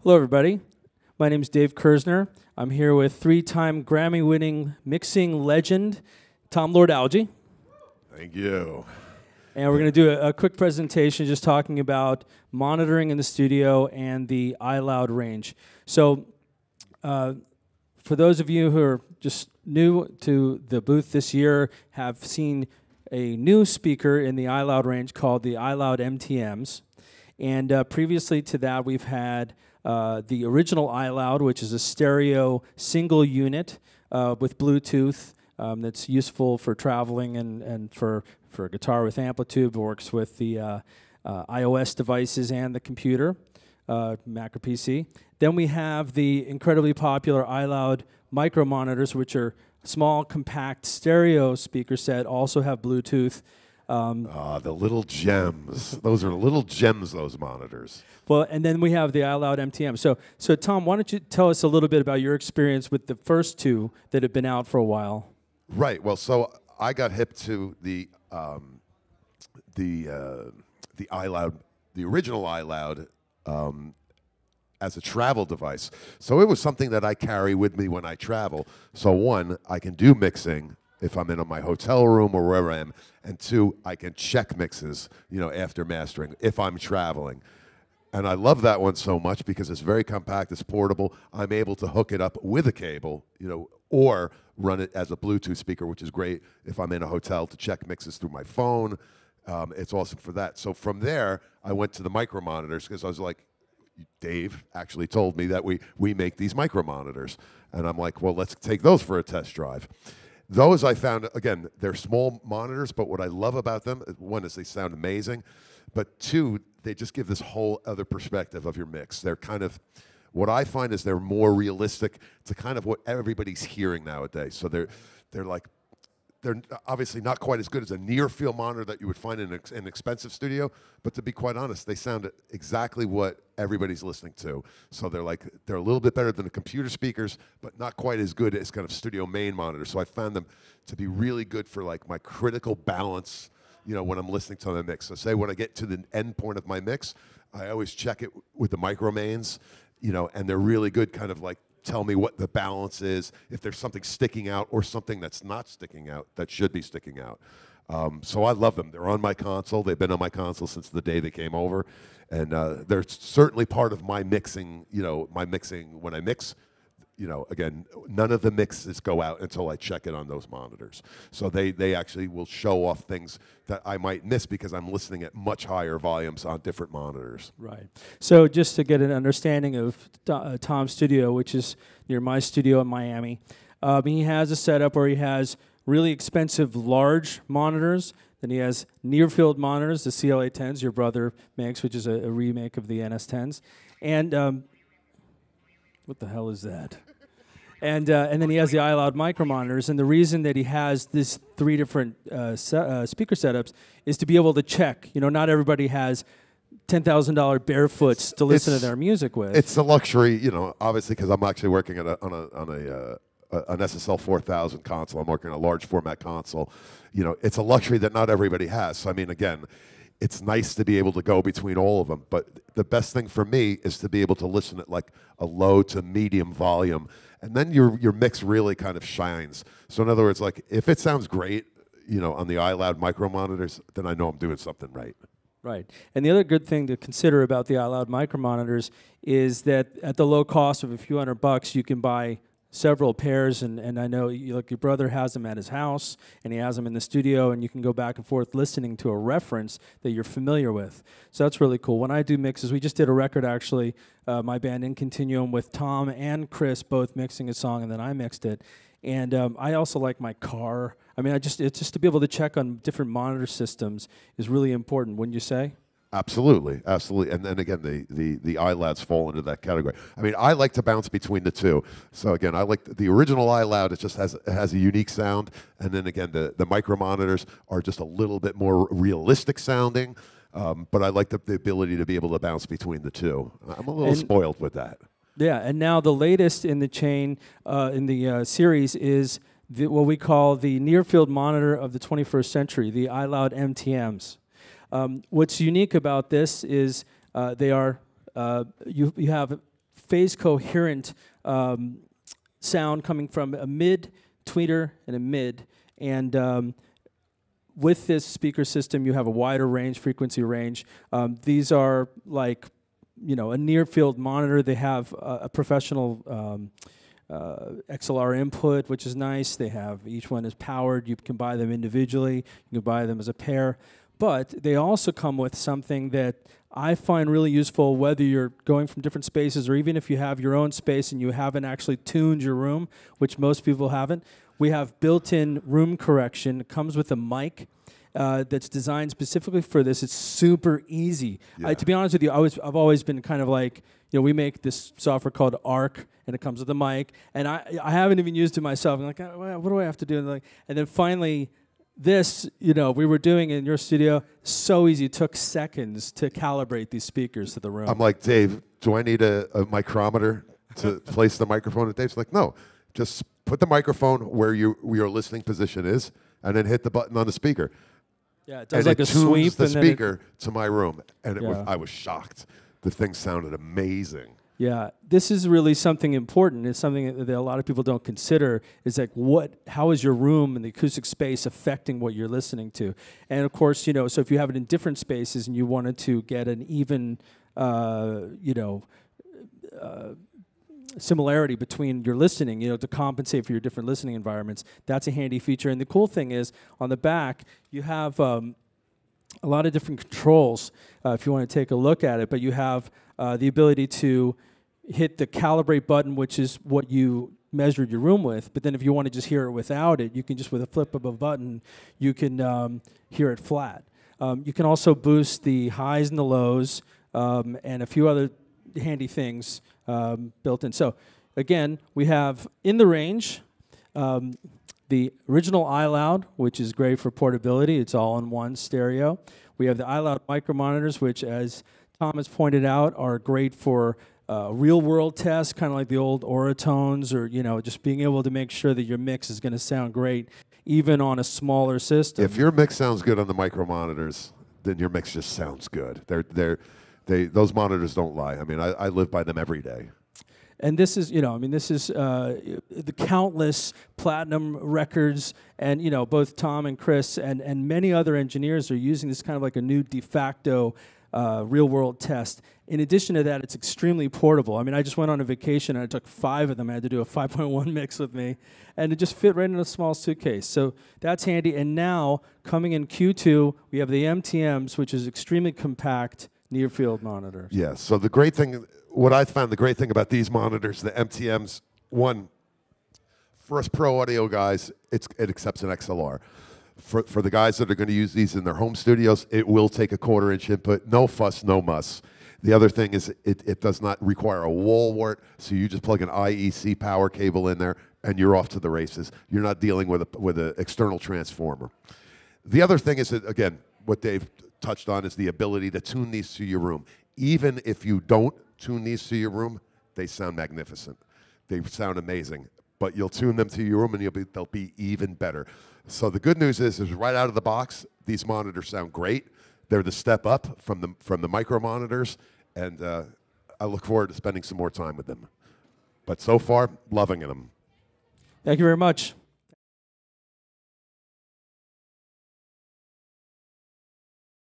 Hello, everybody. My name is Dave Kerzner. I'm here with three-time Grammy-winning mixing legend, Tom Lord-Alge. Thank you. And we're going to do a quick presentation just talking about monitoring in the studio and the iLoud range. So for those of you who are just new to the booth this year, have seen a new speaker in the iLoud range called the iLoud MTMs. And previously to that, we've had the original iLoud, which is a stereo single unit with Bluetooth that's useful for traveling and for a guitar with amplitude. It works with the iOS devices and the computer, Mac or PC. Then we have the incredibly popular iLoud micro monitors, which are small, compact stereo speaker set, also have Bluetooth. The little gems. Those are little gems, those monitors. Well, and then we have the iLoud MTM. So Tom, why don't you tell us a little bit about your experience with the first two that have been out for a while? Right. Well, so I got hip to the iLoud, the original iLoud, as a travel device. So it was something that I carry with me when I travel. So one, I can do mixing if I'm in my hotel room or wherever I am, and two, I can check mixes, after mastering if I'm traveling. And I love that one so much because it's very compact, it's portable. I'm able to hook it up with a cable, or run it as a Bluetooth speaker, which is great if I'm in a hotel to check mixes through my phone. It's awesome for that. So from there, I went to the micro monitors because I was like, Dave actually told me that we make these micro monitors. And I'm like, well, let's take those for a test drive. Those I found, again, they're small monitors, but what I love about them, one is they sound amazing, but two, they just give this whole other perspective of your mix. They're kind of, what I find is they're more realistic to kind of what everybody's hearing nowadays. So they're obviously not quite as good as a near-field monitor that you would find in an expensive studio, but to be quite honest, they sound exactly what everybody's listening to. So they're a little bit better than the computer speakers, but not quite as good as kind of studio main monitors. So I found them to be really good for like my critical balance, when I'm listening to the mix. So say when I get to the end point of my mix, I always check it with the micro mains, and they're really good kind of like tell me what the balance is, if there's something sticking out or something that's not sticking out that should be sticking out. So I love them. They're on my console. They've been on my console since the day they came over. And they're certainly part of my mixing, when I mix. Again, none of the mixes go out until I check it on those monitors. So they actually will show off things that I might miss because I'm listening at much higher volumes on different monitors. Right. So just to get an understanding of Tom's studio, which is near my studio in Miami, he has a setup where he has really expensive large monitors. Then he has near-field monitors, the CLA-10s your brother makes, which is a remake of the NS-10s. And what the hell is that? And then he has the iLoud micro monitors. And the reason that he has these three different speaker setups is to be able to check. Not everybody has $10,000 barefoots to listen to their music with. It's a luxury, obviously, because I'm actually working on an SSL 4000 console. I'm working on a large format console. It's a luxury that not everybody has. So I mean, again, it's nice to be able to go between all of them, but the best thing for me is to be able to listen at like a low to medium volume, and then your mix really kind of shines. So in other words, like if it sounds great, on the iLoud micro monitors, then I know I'm doing something right. Right. And the other good thing to consider about the iLoud micro monitors is that at the low cost of a few $100, you can buy several pairs, and I know your brother has them at his house, and he has them in the studio, and you can go back and forth listening to a reference that you're familiar with. So that's really cool. When I do mixes, we just did a record actually, my band In Continuum with Tom and Chris both mixing a song, and then I mixed it. And I also like my car. I mean, it's just to be able to check on different monitor systems is really important, wouldn't you say? Absolutely, absolutely. And then again, the iLouds fall into that category. I mean, I like to bounce between the two. So again, I like the original iLoud. It just has a unique sound. And then again, the micro monitors are just a little bit more realistic sounding. But I like the ability to be able to bounce between the two. I'm a little spoiled with that. Yeah, and now the latest in the chain, in the series, is what we call the near-field monitor of the 21st century, the iLoud MTMs. What's unique about this is they are you have phase coherent sound coming from a mid, tweeter, and a mid. And with this speaker system, you have a wider range, frequency range. These are like, a near field monitor. They have a professional XLR input, which is nice. They have, each one is powered. You can buy them individually. You can buy them as a pair. But they also come with something that I find really useful, whether you're going from different spaces or even if you have your own space and you haven't actually tuned your room, which most people haven't. We have built-in room correction. It comes with a mic that's designed specifically for this. It's super easy. Yeah. To be honest with you, I've always been kind of like, we make this software called Arc, and it comes with a mic, and I haven't even used it myself. I'm like, what do I have to do? And then finally, this, we were doing it in your studio, so easy. It took seconds to calibrate these speakers to the room. I'm like, Dave, do I need a micrometer to place the microphone? And Dave's like, no, just put the microphone where your listening position is, and then hit the button on the speaker. Yeah, it does and like it a tunes sweep. the and then speaker to my room, and Yeah. I was shocked. The thing sounded amazing. Yeah, this is really something important. It's something that a lot of people don't consider. Is like, how is your room and the acoustic space affecting what you're listening to? And of course, so if you have it in different spaces and you wanted to get an even, similarity between your listening, to compensate for your different listening environments, that's a handy feature. And the cool thing is, on the back, you have a lot of different controls if you want to take a look at it, but you have the ability to hit the calibrate button, which is what you measured your room with, but then if you want to just hear it without it, you can just, with a flip of a button, you can hear it flat. You can also boost the highs and the lows and a few other handy things built in. So again, we have in the range the original iLoud, which is great for portability. It's all-in-one stereo. We have the iLoud micro monitors, which, as Tom has pointed out, are great for real-world tests, kind of like the old Oratones, or just being able to make sure that your mix is going to sound great, even on a smaller system. If your mix sounds good on the micro monitors, then your mix just sounds good. Those monitors don't lie. I mean, I live by them every day. And this is, this is the countless platinum records, and both Tom and Chris and many other engineers are using this kind of like a new de facto real-world test. In addition to that, it's extremely portable. I mean, I just went on a vacation and I took 5 of them. I had to do a 5.1 mix with me, and it just fit right in a small suitcase. So that's handy. And now, coming in Q2, we have the MTMs, which is extremely compact near-field monitors. Yeah, so the great thing, what I found the great thing about these monitors, the MTMs, one, for us pro audio guys, it accepts an XLR. For the guys that are going to use these in their home studios, it will take a 1/4 inch input. No fuss, no muss. The other thing is it does not require a wall wart, so you just plug an IEC power cable in there, and you're off to the races. You're not dealing with an external transformer. The other thing is that, again, what Dave touched on is the ability to tune these to your room. Even if you don't tune these to your room, they sound magnificent. They sound amazing. But you'll tune them to your room, and they'll be even better. So the good news is right out of the box, these monitors sound great. They're the step up from the micro monitors, and I look forward to spending some more time with them. But so far, loving them. Thank you very much.